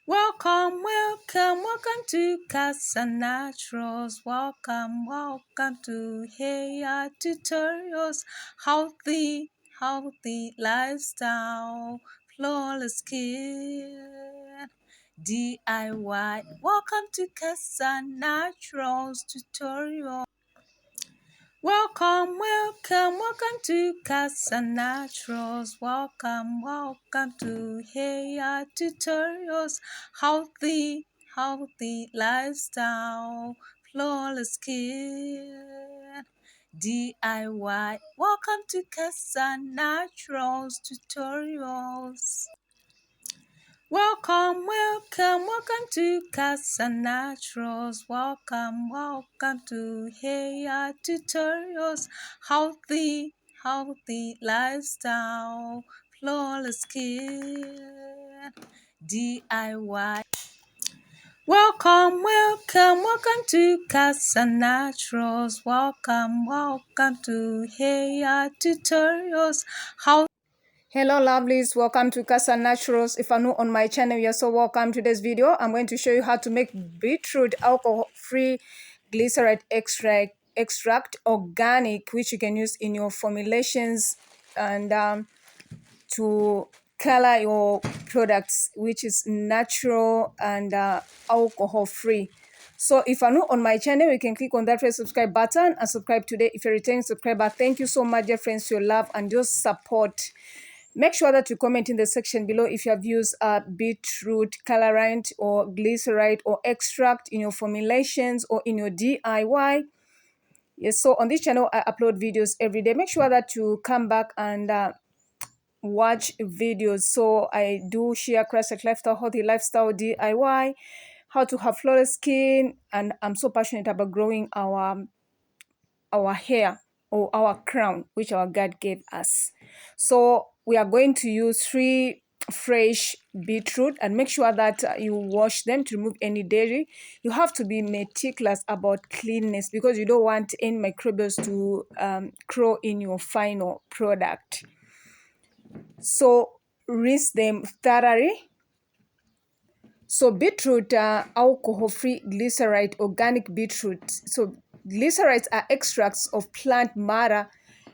Welcome to Cassia Naturals. Welcome to hair tutorials. Healthy lifestyle, flawless skin, DIY. Welcome to Cassia Naturals tutorial. Welcome to Cassia Naturals. Welcome to hair tutorials. Healthy lifestyle, flawless skin, DIY. Welcome to Cassia Naturals tutorials. Welcome to Cassia Naturals. Welcome to hair tutorials. Healthy lifestyle, flawless skin, DIY. Welcome to Cassia Naturals. Welcome to hair tutorials. Hello lovelies, welcome to Cassia Naturals. If you're new on my channel, you're so welcome. To this video I'm going to show you how to make beetroot alcohol-free glycerite extract organic, which you can use in your formulations and to color your products, which is natural and alcohol-free. So if you're new on my channel, you can click on that red subscribe button and subscribe today. If you're a returning subscriber, thank you so much, dear friends, for your love and your support. Make sure that you comment in the section below if you have used beetroot, colourant or glecerite or extract in your formulations or in your DIY. Yes, so on this channel I upload videos every day. Make sure that you come back and watch videos. So I do share classic lifestyle, healthy lifestyle, DIY, how to have flawless skin, and I'm so passionate about growing our hair or our crown, which our God gave us. So we are going to use 3 fresh beetroot, and make sure that you wash them to remove any dairy. You have to be meticulous about cleanness because you don't want any microbes to grow in your final product. So rinse them thoroughly. So beetroot alcohol-free glycerite, organic beetroot. So glycerites are extracts of plant matter.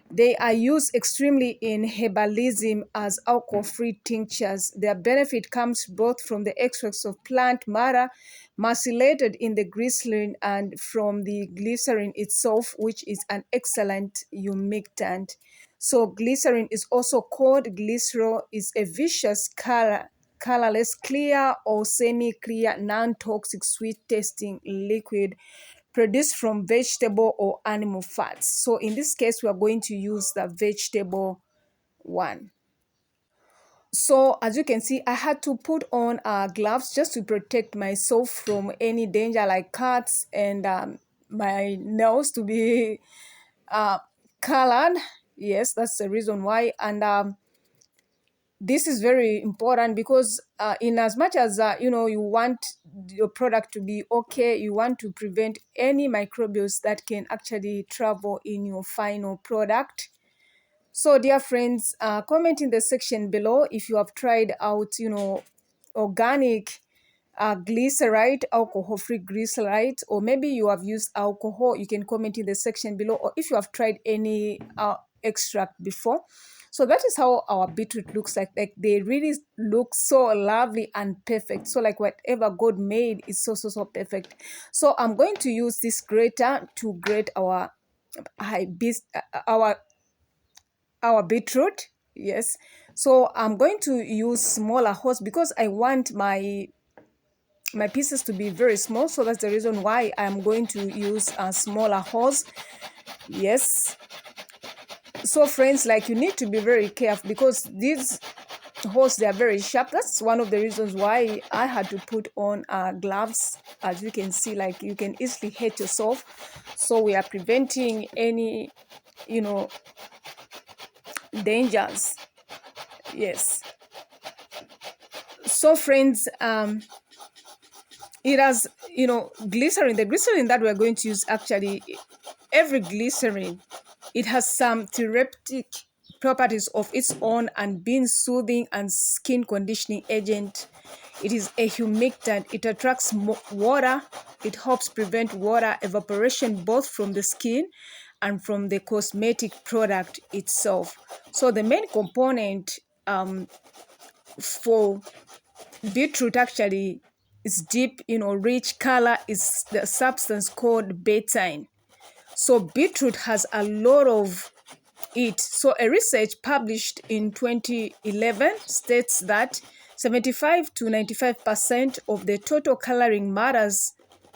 They are used extremely in herbalism as alcohol-free tinctures. Their benefit comes both from the extracts of plant matter macerated in the glycerin and from the glycerin itself, which is an excellent humectant. So glycerin is also called glycerol, is a viscous colorless, clear or semi-clear, non-toxic, sweet-tasting liquid produced from vegetable or animal fats. So in this case, we are going to use the vegetable one. So as you can see, I had to put on gloves just to protect myself from any danger like cuts, and my nails to be colored. Yes, that's the reason why. And this is very important because in as much as you want your product to be okay, you want to prevent any microbes that can actually travel in your final product. So dear friends, comment in the section below if you have tried out organic glycerite, alcohol-free glycerite, or maybe you have used alcohol. You can comment in the section below, or if you have tried any extract before. So that is how our beetroot looks like. Like they really look so lovely and perfect. So like whatever God made is so perfect. So I'm going to use this grater to grate our beetroot. Yes, so I'm going to use smaller holes because I want my pieces to be very small. So that's the reason why I'm going to use smaller holes. Yes, so friends, like you need to be very careful because these holes, they are very sharp. That's one of the reasons why I had to put on gloves. As you can see, like you can easily hurt yourself. So we are preventing any dangers. Yes, so friends, it has glycerin. The glycerin that we're going to use, actually every glycerin, it has some therapeutic properties of its own, and being soothing and skin conditioning agent It is a humectant. It attracts water. It helps prevent water evaporation both from the skin and from the cosmetic product itself. So the main component for beetroot actually is deep, rich color is the substance called betaine. So beetroot has a lot of it. So a research published in 2011 states that 75 to 95% of the total coloring matters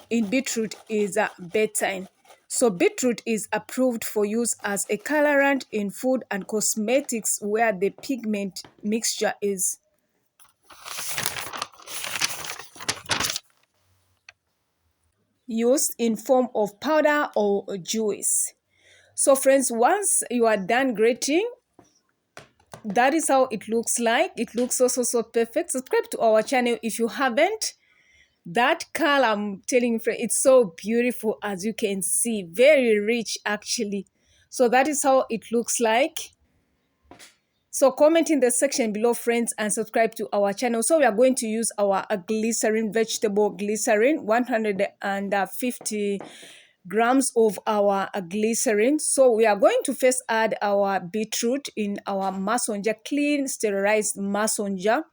in beetroot is betaine. So beetroot is approved for use as a colorant in food and cosmetics where the pigment mixture is used in form of powder or juice. So friends, once you are done grating, that is how it looks like. It looks so perfect. Subscribe to our channel if you haven't. That color, I'm telling you, friends, it's so beautiful, as you can see. Very rich actually. So that is how it looks like. So comment in the section below, friends, and subscribe to our channel. So we are going to use our glycerin, vegetable glycerin, 150 grams of our glycerin. So we are going to first add our beetroot in our mason jar, clean, sterilized mason jar.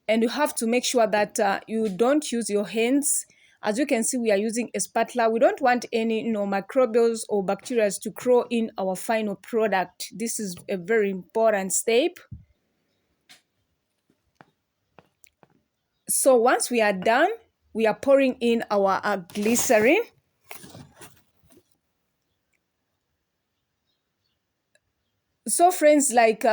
And you have to make sure that you don't use your hands. As you can see, we are using a spatula. We don't want any microbials or bacteria to crawl in our final product. This is a very important step. So once we are done, we are pouring in our glycerin. So friends, like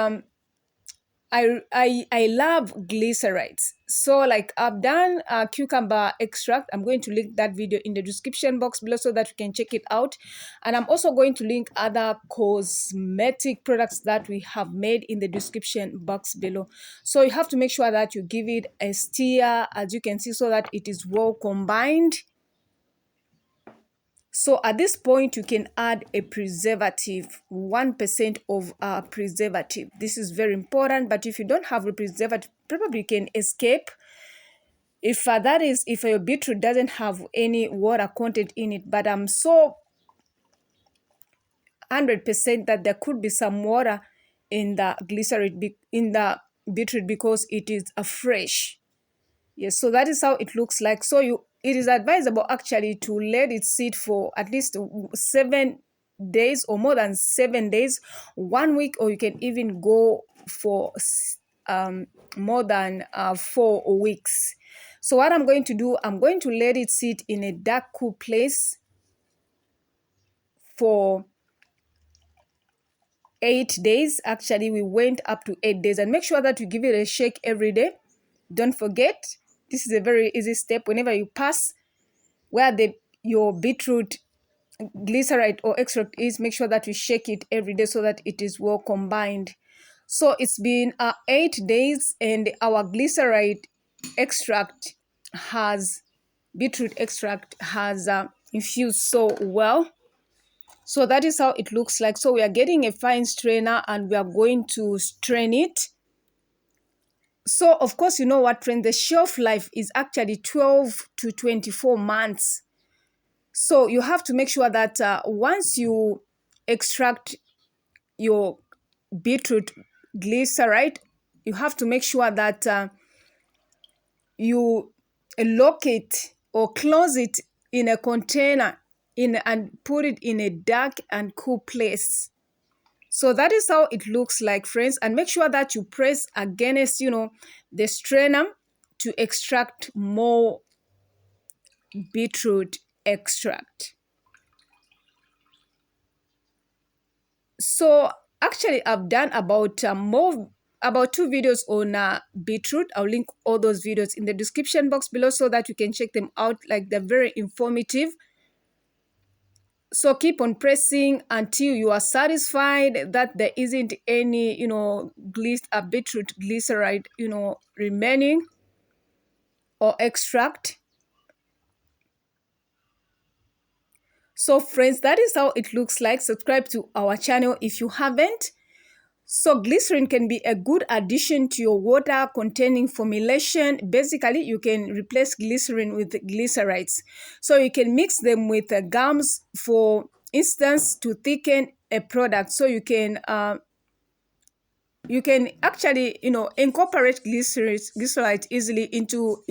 I love glycerites. So like I've done a cucumber extract. I'm going to link that video in the description box below so that you can check it out. And I'm also going to link other cosmetic products that we have made in the description box below. So you have to make sure that you give it a stir, as you can see, so that it is well combined. So at this point, you can add a preservative, 1% of a preservative. This is very important, but if you don't have a preservative, probably you can escape. If if your beetroot doesn't have any water content in it, but I'm so 100% that there could be some water in the glycerin, in the beetroot, because it is a fresh. Yes, so that is how it looks like. So it is advisable actually to let it sit for at least 7 days or more than 7 days, 1 week, or you can even go for more than 4 weeks. So what I'm going to do, I'm going to let it sit in a dark, cool place for 8 days. Actually, we went up to 8 days, and make sure that you give it a shake every day. Don't forget, this is a very easy step. Whenever you pass where your beetroot glycerite or extract is, make sure that you shake it every day so that it is well combined. So it's been 8 days, and our glycerite extract beetroot extract has infused so well. So that is how it looks like. So we are getting a fine strainer and we are going to strain it. So of course, you know what, friend, the shelf life is actually 12 to 24 months. So you have to make sure that once you extract your beetroot glycerite, you have to make sure that you lock it or close it in a container and put it in a dark and cool place. So that is how it looks like, friends. And make sure that you press against, the strainer to extract more beetroot extract. So actually, I've done about 2 videos on beetroot. I'll link all those videos in the description box below so that you can check them out. Like, they're very informative. So keep on pressing until you are satisfied that there isn't any, beetroot glyceride, remaining or extract. So friends, that is how it looks like. Subscribe to our channel if you haven't. So glycerin can be a good addition to your water containing formulation. Basically, you can replace glycerin with glycerites. So you can mix them with gums, for instance, to thicken a product. So you can actually, incorporate glycerite easily into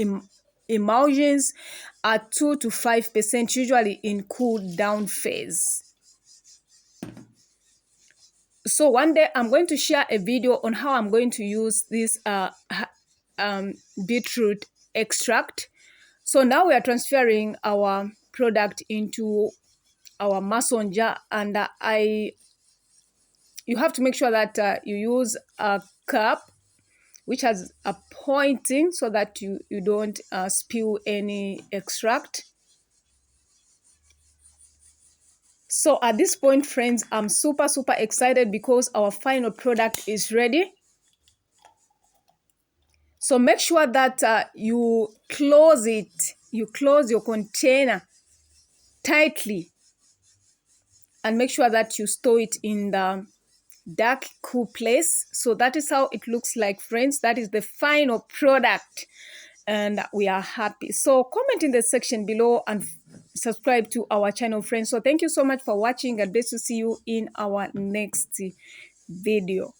emulsions at 2 to 5%, usually in cool down phase. So one day I'm going to share a video on how I'm going to use this beetroot extract. So now we are transferring our product into our mason jar, and you have to make sure that you use a cup which has a pointing so that you don't spill any extract. So at this point, friends, I'm super excited because our final product is ready. So make sure that you close your container tightly, and make sure that you store it in the dark, cool place. So that is how it looks like, friends. That is the final product, and we are happy. So comment in the section below and subscribe to our channel, friends. So thank you so much for watching, and best to see you in our next video.